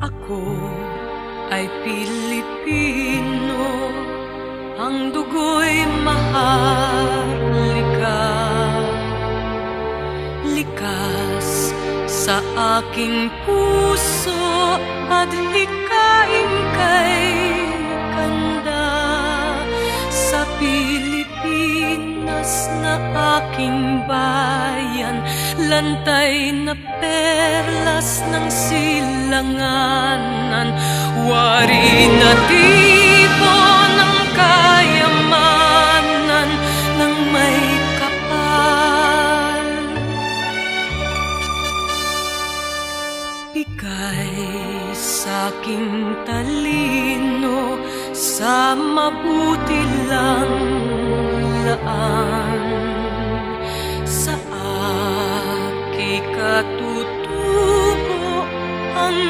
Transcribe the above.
Ako ay Pilipino, ang dugo'y maharlika. Likas sa aking puso at hikaing kay kanda. Sa Pilipinas na aking bayan, lantay na perlas ng silanganan, wari na tipo ng kayamanan ng may kapal. Bigay sa'king talino sa mabuti lang laan, sa aking katutubo ang